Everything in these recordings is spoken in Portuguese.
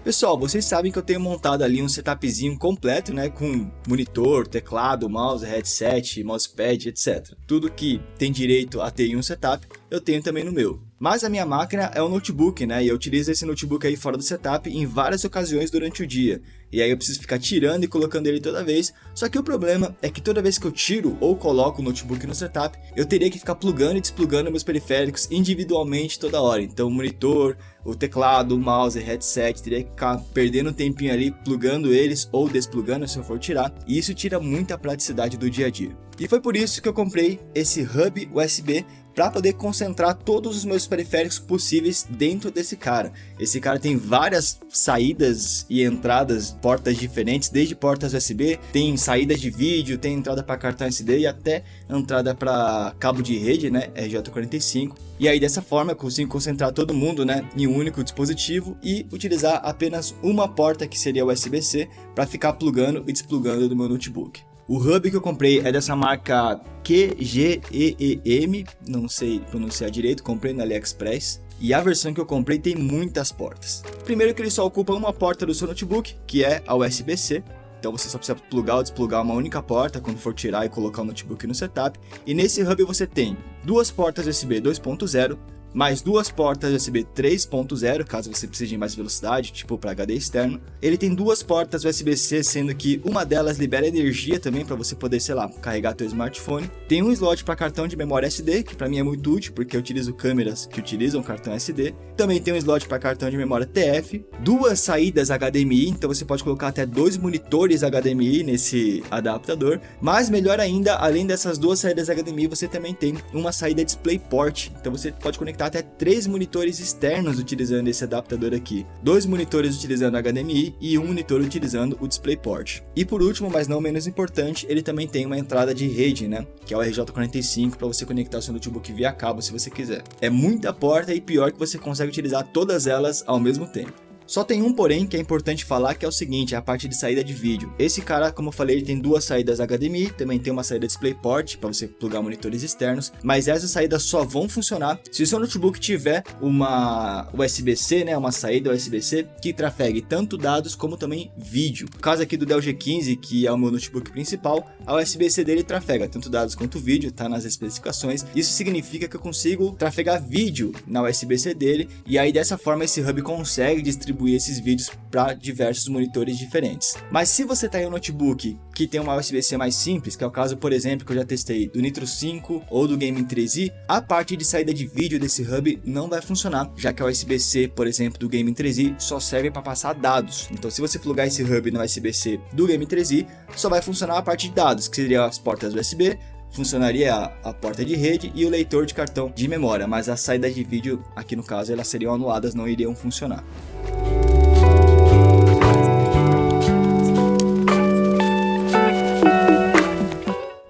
Pessoal, vocês sabem que eu tenho montado ali um setupzinho completo, né, com monitor, teclado, mouse, headset, mousepad, etc. Tudo que tem direito a ter em um setup, eu tenho também no meu. Mas a minha máquina é um notebook, né, e eu utilizo esse notebook aí fora do setup em várias ocasiões durante o dia. E aí eu preciso ficar tirando e colocando ele toda vez, só que o problema é que toda vez que eu tiro ou coloco o notebook no setup, eu teria que ficar plugando e desplugando meus periféricos individualmente toda hora. Então o monitor, o teclado, o mouse, headset, teria que ficar perdendo um tempinho ali plugando eles ou desplugando se eu for tirar, e isso tira muita praticidade do dia a dia. E foi por isso que eu comprei esse hub USB para poder concentrar todos os meus periféricos possíveis dentro desse cara. Esse cara tem várias saídas e entradas, portas diferentes, desde portas USB, tem saídas de vídeo, tem entrada para cartão SD e até entrada para cabo de rede, né, RJ45. E aí dessa forma eu consigo concentrar todo mundo, né, em um único dispositivo e utilizar apenas uma porta que seria USB-C para ficar plugando e desplugando do meu notebook. O hub que eu comprei é dessa marca QGEEM, não sei pronunciar direito, comprei na AliExpress. E a versão que eu comprei tem muitas portas. Primeiro que ele só ocupa uma porta do seu notebook, que é a USB-C. Então você só precisa plugar ou desplugar uma única porta quando for tirar e colocar o notebook no setup. E nesse hub você tem duas portas USB 2.0, mais duas portas USB 3.0, caso você precise de mais velocidade, tipo para HD externo. Ele tem duas portas USB-C, sendo que uma delas libera energia também para você poder, sei lá, carregar seu smartphone. Tem um slot para cartão de memória SD, que para mim é muito útil, porque eu utilizo câmeras que utilizam cartão SD. Também tem um slot para cartão de memória TF, duas saídas HDMI, então você pode colocar até dois monitores HDMI nesse adaptador. Mas melhor ainda, além dessas duas saídas HDMI, você também tem uma saída DisplayPort, então você pode conectar até 3 monitores externos utilizando esse adaptador aqui. 2 monitores utilizando HDMI e um monitor utilizando o DisplayPort. E por último, mas não menos importante, ele também tem uma entrada de rede, né, que é o RJ45, para você conectar o seu notebook via cabo se você quiser. É muita porta e pior que você consegue utilizar todas elas ao mesmo tempo. Só tem um porém que é importante falar, que é o seguinte, é a parte de saída de vídeo. Esse cara, como eu falei, ele tem duas saídas HDMI, também tem uma saída DisplayPort para você plugar monitores externos, mas essas saídas só vão funcionar se o seu notebook tiver uma USB-C, né, uma saída USB-C que trafegue tanto dados como também vídeo. No caso aqui do Dell G15, que é o meu notebook principal, a USB-C dele trafega tanto dados quanto vídeo, tá nas especificações. Isso significa que eu consigo trafegar vídeo na USB-C dele, e aí dessa forma esse hub consegue distribuir esses vídeos para diversos monitores diferentes. Mas se você está em um notebook que tem uma USB-C mais simples, que é o caso, por exemplo, que eu já testei do Nitro 5 ou do Gaming 3i, a parte de saída de vídeo desse hub não vai funcionar, já que a USB-C, por exemplo, do Gaming 3i só serve para passar dados. Então se você plugar esse hub no USB-C do Gaming 3i, só vai funcionar a parte de dados, que seriam as portas USB, funcionaria a porta de rede e o leitor de cartão de memória, mas as saídas de vídeo, aqui no caso, elas seriam anuladas, não iriam funcionar.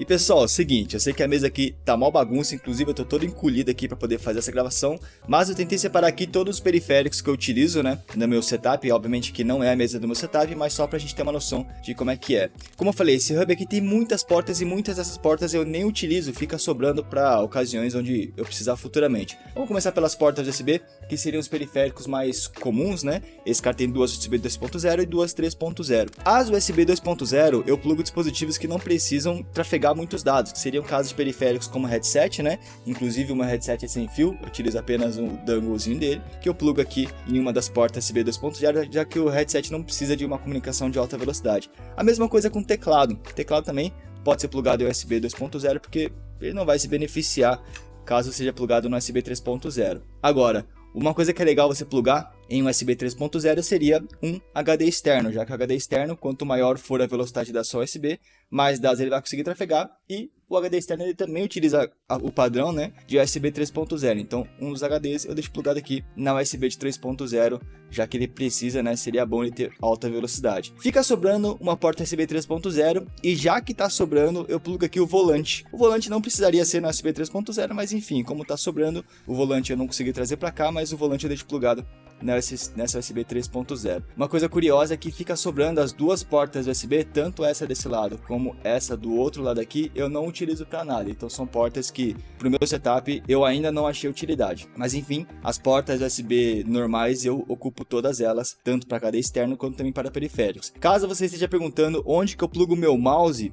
Pessoal, é o seguinte, eu sei que a mesa aqui tá mal bagunça, inclusive eu tô todo encolhido aqui para poder fazer essa gravação, mas eu tentei separar aqui todos os periféricos que eu utilizo, né, no meu setup. Obviamente que não é a mesa do meu setup, mas só pra gente ter uma noção de como é que é. Como eu falei, esse hub aqui tem muitas portas e muitas dessas portas eu nem utilizo, fica sobrando para ocasiões onde eu precisar futuramente. Vamos começar pelas portas USB, que seriam os periféricos mais comuns, né? Esse cara tem duas USB 2.0 e duas 3.0. As USB 2.0 eu plugo dispositivos que não precisam trafegar muitos dados, que seriam casos de periféricos como headset, né? Inclusive o meu headset é sem fio, eu utilizo apenas um danglezinho dele, que eu plugo aqui em uma das portas USB 2.0, já que o headset não precisa de uma comunicação de alta velocidade. A mesma coisa com o teclado. O teclado também pode ser plugado em USB 2.0, porque ele não vai se beneficiar caso seja plugado no USB 3.0. Agora, uma coisa que é legal você plugar em um USB 3.0 seria um HD externo, já que o HD externo, quanto maior for a velocidade da sua USB, mais dados ele vai conseguir trafegar, e o HD externo ele também utiliza o padrão, né, de USB 3.0. Então, um dos HDs eu deixo plugado aqui na USB de 3.0, já que ele precisa, né, seria bom ele ter alta velocidade. Fica sobrando uma porta USB 3.0 e já que tá sobrando, eu plugo aqui o volante. O volante não precisaria ser na USB 3.0, mas enfim, como tá sobrando, o volante eu não consegui trazer para cá, mas o volante eu deixo plugado nessa USB 3.0. Uma coisa curiosa é que fica sobrando as duas portas USB, tanto essa desse lado como essa do outro lado aqui, eu não utilizo para nada. Então são portas que pro meu setup eu ainda não achei utilidade. Mas enfim, as portas USB normais eu ocupo todas elas, tanto para cadeia externa quanto também para periféricos. Caso você esteja perguntando onde que eu plugo o meu mouse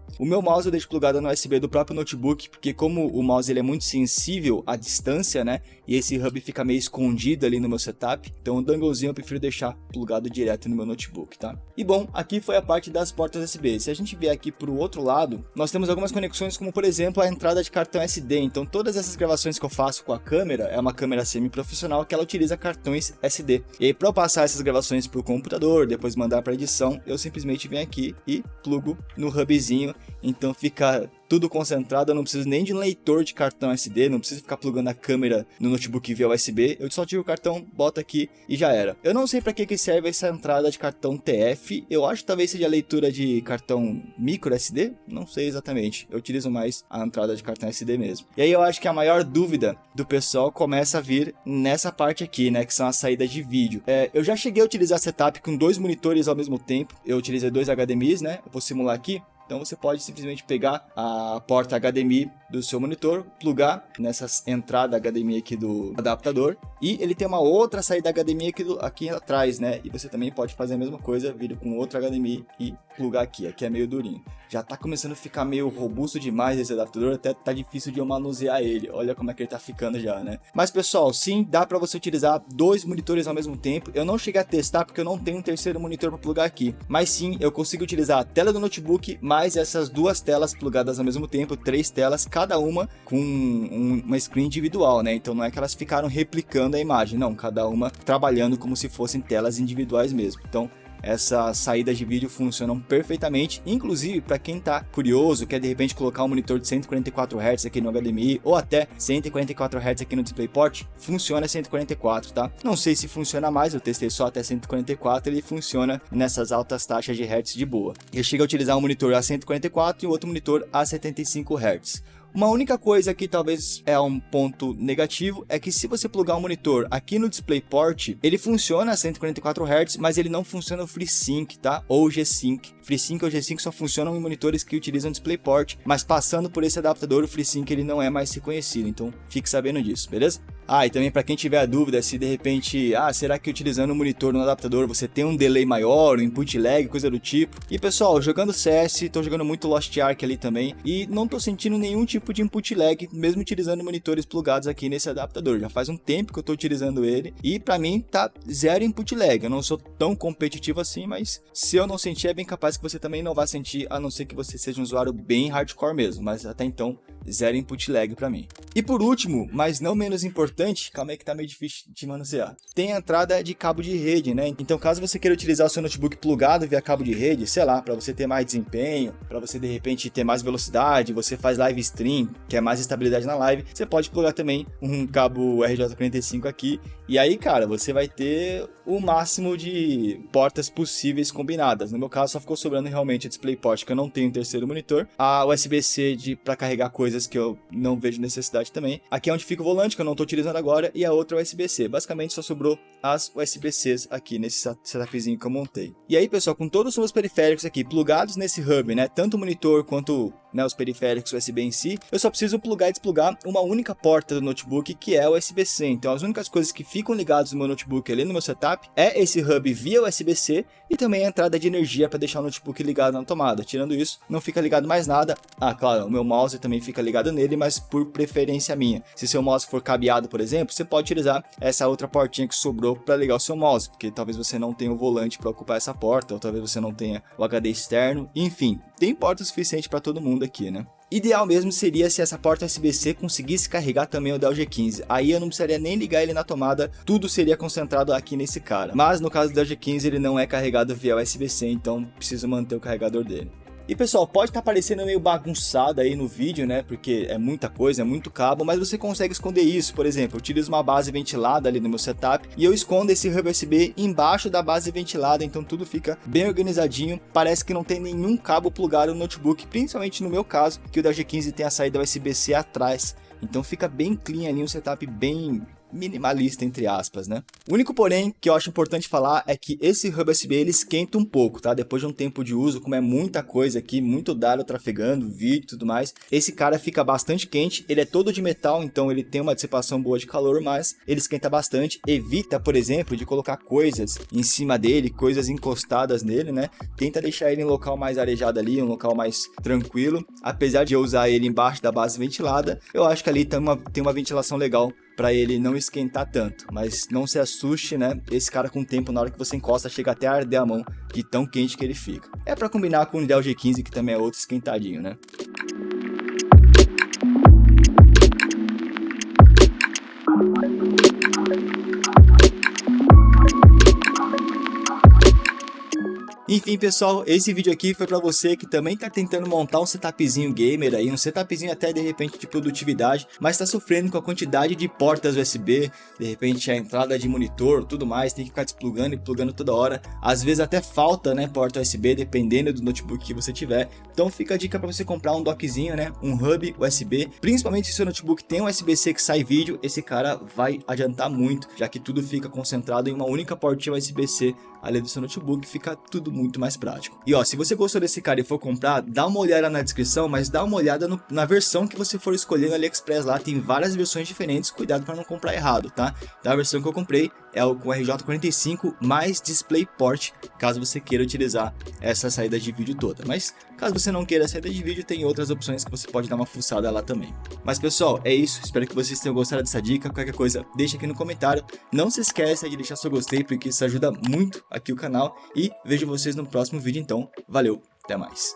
eu deixo plugado no USB do próprio notebook, porque como o mouse ele é muito sensível à distância, né? E esse hub fica meio escondido ali no meu setup, então o donglezinho eu prefiro deixar plugado direto no meu notebook, tá? E bom, aqui foi a parte das portas USB. Se a gente vier aqui para o outro lado, nós temos algumas conexões, como por exemplo a entrada de cartão SD. Então todas essas gravações que eu faço com a câmera, é uma câmera semi-profissional que ela utiliza cartões SD. E aí para eu passar essas gravações para o computador, depois mandar para edição, eu simplesmente venho aqui e plugo no hubzinho, então fica tudo concentrado, eu não preciso nem de um leitor de cartão SD, não preciso ficar plugando a câmera no notebook via USB, eu só tiro o cartão, boto aqui e já era. Eu não sei para que serve essa entrada de cartão TF, eu acho que talvez seja a leitura de cartão micro SD, não sei exatamente, eu utilizo mais a entrada de cartão SD mesmo. E aí eu acho que a maior dúvida do pessoal começa a vir nessa parte aqui, né, que são as saídas de vídeo. Eu já cheguei a utilizar setup com 2 monitores ao mesmo tempo, eu utilizei 2 HDMIs, né, eu vou simular aqui. Então você pode simplesmente pegar a porta HDMI do seu monitor, plugar nessa entrada HDMI aqui do adaptador, e ele tem uma outra saída HDMI aqui atrás, né? E você também pode fazer a mesma coisa, vir com outro HDMI e plugar aqui é meio durinho. Já tá começando a ficar meio robusto demais esse adaptador, até tá difícil de eu manusear ele. Olha como é que ele tá ficando já, né? Mas pessoal, sim, dá para você utilizar 2 monitores ao mesmo tempo. Eu não cheguei a testar porque eu não tenho um terceiro monitor para plugar aqui, mas sim, eu consigo utilizar a tela do notebook mais essas 2 telas plugadas ao mesmo tempo, 3 telas, cada uma com uma screen individual, né? Então não é que elas ficaram replicando a imagem, não, cada uma trabalhando como se fossem telas individuais mesmo. Então essas saídas de vídeo funcionam perfeitamente, inclusive para quem tá curioso, quer de repente colocar um monitor de 144 Hz aqui no HDMI ou até 144 Hz aqui no DisplayPort, funciona 144, tá? Não sei se funciona mais, eu testei só até 144, ele funciona nessas altas taxas de Hz de boa. Eu chego a utilizar um monitor a 144 e o outro monitor a 75 Hz. Uma única coisa que talvez é um ponto negativo é que se você plugar um monitor aqui no DisplayPort, ele funciona a 144 Hz, mas ele não funciona o FreeSync, tá? Ou G-Sync. FreeSync ou G-Sync só funcionam em monitores que utilizam DisplayPort, mas passando por esse adaptador, o FreeSync ele não é mais reconhecido, então fique sabendo disso, beleza? E também para quem tiver a dúvida se de repente, será que utilizando o monitor no adaptador você tem um delay maior, um input lag, coisa do tipo. E pessoal, jogando CS, tô jogando muito Lost Ark ali também e não tô sentindo nenhum tipo de input lag, mesmo utilizando monitores plugados aqui nesse adaptador. Já faz um tempo que eu tô utilizando ele e para mim tá zero input lag. Eu não sou tão competitivo assim, mas se eu não sentir é bem capaz que você também não vá sentir, a não ser que você seja um usuário bem hardcore mesmo, mas até então zero input lag para mim. E por último, mas não menos importante, calma aí que tá meio difícil de manusear, tem a entrada de cabo de rede, né? Então caso você queira utilizar o seu notebook plugado via cabo de rede, sei lá, para você ter mais desempenho, para você de repente ter mais velocidade, você faz live stream, quer mais estabilidade na live, você pode plugar também um cabo RJ45 aqui, e aí cara, você vai ter o máximo de portas possíveis combinadas. No meu caso só ficou sobrando realmente a DisplayPort, que eu não tenho um terceiro monitor, a USB-C para carregar coisas que eu não vejo necessidade também. Aqui é onde fica o volante, que eu não estou utilizando agora, e a outra USB-C. Basicamente só sobrou as USB-Cs aqui nesse setupzinho que eu montei. E aí pessoal, com todos os meus periféricos aqui plugados nesse hub, né, tanto o monitor quanto os periféricos USB em si, eu só preciso plugar e desplugar uma única porta do notebook, que é o USB-C. Então as únicas coisas que ficam ligadas no meu notebook ali no meu setup é esse hub via USB-C e também a entrada de energia para deixar o notebook ligado na tomada. Tirando isso, não fica ligado mais nada. Claro, o meu mouse também fica ligado nele, mas por preferência minha. Se seu mouse for cabeado, por exemplo, você pode utilizar essa outra portinha que sobrou para ligar o seu mouse, porque talvez você não tenha o volante para ocupar essa porta, ou talvez você não tenha o HD externo. Enfim, tem porta suficiente para todo mundo aqui, né? Ideal mesmo seria se essa porta USB-C conseguisse carregar também o Dell G15. Aí eu não precisaria nem ligar ele na tomada, tudo seria concentrado aqui nesse cara. Mas no caso do Dell G15 ele não é carregado via USB-C, então preciso manter o carregador dele. E pessoal, pode estar parecendo meio bagunçado aí no vídeo, né, porque é muita coisa, é muito cabo, mas você consegue esconder isso. Por exemplo, eu utilizo uma base ventilada ali no meu setup e eu escondo esse hub USB embaixo da base ventilada, então tudo fica bem organizadinho, parece que não tem nenhum cabo plugado no notebook, principalmente no meu caso, que o da G15 tem a saída USB-C atrás, então fica bem clean ali, um setup bem minimalista, entre aspas, né? O único porém que eu acho importante falar é que esse hub USB ele esquenta um pouco, tá? Depois de um tempo de uso, como é muita coisa aqui, muito dado trafegando, vídeo e tudo mais, esse cara fica bastante quente, ele é todo de metal, então ele tem uma dissipação boa de calor, mas ele esquenta bastante. Evita, por exemplo, de colocar coisas em cima dele, coisas encostadas nele, né? Tenta deixar ele em um local mais arejado ali, um local mais tranquilo. Apesar de eu usar ele embaixo da base ventilada, eu acho que ali tem uma ventilação legal para ele não esquentar tanto, mas não se assuste, né? Esse cara com o tempo, na hora que você encosta, chega até a arder a mão de tão quente que ele fica. É para combinar com o Dell G15, que também é outro esquentadinho, né? Enfim, pessoal, esse vídeo aqui foi para você que também tá tentando montar um setupzinho gamer aí, um setupzinho até de repente de produtividade, mas tá sofrendo com a quantidade de portas USB, de repente a entrada de monitor, tudo mais, tem que ficar desplugando e plugando toda hora. Às vezes até falta, né, porta USB, dependendo do notebook que você tiver. Então fica a dica para você comprar um dockzinho, né, um hub USB, principalmente se seu notebook tem um USB-C que sai vídeo, esse cara vai adiantar muito, já que tudo fica concentrado em uma única portinha USB-C ali do seu notebook, fica tudo muito mais prático. E ó, se você gostou desse cara e for comprar, dá uma olhada na descrição, mas dá uma olhada na versão que você for escolher no AliExpress, lá tem várias versões diferentes, cuidado para não comprar errado, tá? Então a versão que eu comprei é o com RJ45 mais DisplayPort, caso você queira utilizar essa saída de vídeo toda, mas caso você não queira saída de vídeo, tem outras opções que você pode dar uma fuçada lá também. Mas pessoal, é isso, espero que vocês tenham gostado dessa dica, qualquer coisa deixa aqui no comentário, não se esqueça de deixar seu gostei, porque isso ajuda muito aqui o canal, e vejo vocês no próximo vídeo então, valeu, até mais.